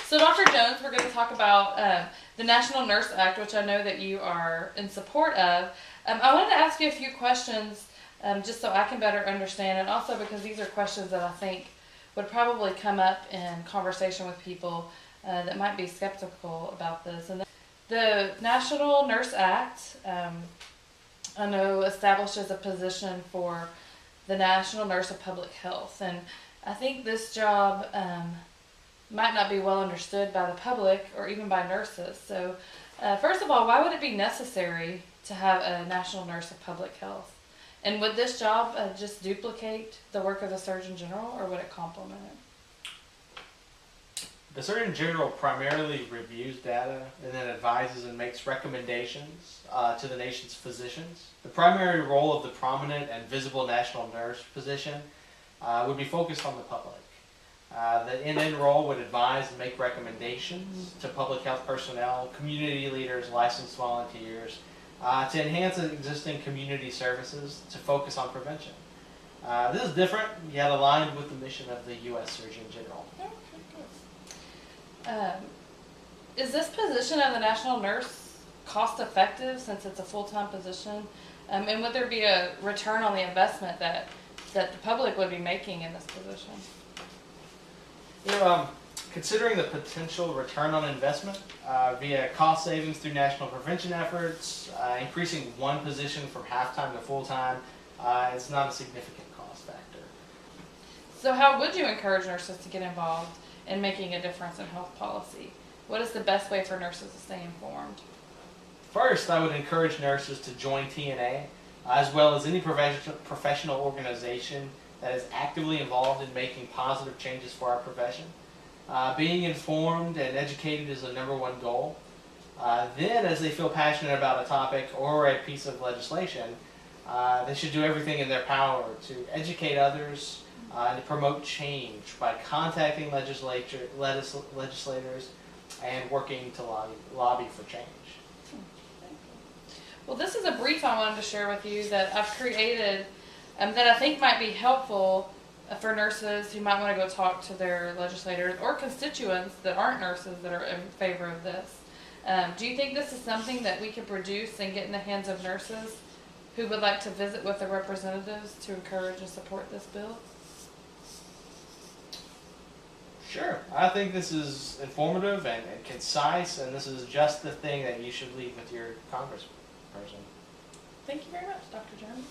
So, Dr. Jones, we're going to talk about the National Nurse Act, which I know that you are in support of. I wanted to ask you a few questions just so I can better understand, and also because these are questions that I think would probably come up in conversation with people that might be skeptical about this. And the National Nurse Act, I know, establishes a position for the National Nurse of Public Health, and I think this job might not be well understood by the public or even by nurses. So, first of all, why would it be necessary to have a National Nurse of Public Health? And would this job just duplicate the work of the Surgeon General, or would it complement it? The Surgeon General primarily reviews data and then advises and makes recommendations to the nation's physicians. The primary role of the prominent and visible national nurse position would be focused on the public. The NN role would advise and make recommendations to public health personnel, community leaders, licensed volunteers, to enhance existing community services to focus on prevention. This is different, yet aligned with the mission of the U.S. Surgeon General. Is this position of the national nurse cost effective since it's a full-time position? And would there be a return on the investment that the public would be making in this position? Considering the potential return on investment via cost savings through national prevention efforts, increasing one position from half-time to full-time is not a significant cost factor. So how would you encourage nurses to get involved in making a difference in health policy? What is the best way for nurses to stay informed? First, I would encourage nurses to join TNA, as well as any professional organization that is actively involved in making positive changes for our profession. Being informed and educated is the #1 goal. Then, as they feel passionate about a topic or a piece of legislation, they should do everything in their power to educate others and to promote change by contacting legislators and working to lobby for change. Well, this is a brief I wanted to share with you that I've created that I think might be helpful for nurses who might want to go talk to their legislators or constituents that aren't nurses that are in favor of this. Do you think this is something that we could produce and get in the hands of nurses who would like to visit with their representatives to encourage and support this bill? Sure. I think this is informative and concise, and this is just the thing that you should leave with your congressperson. Thank you very much, Dr. Jones.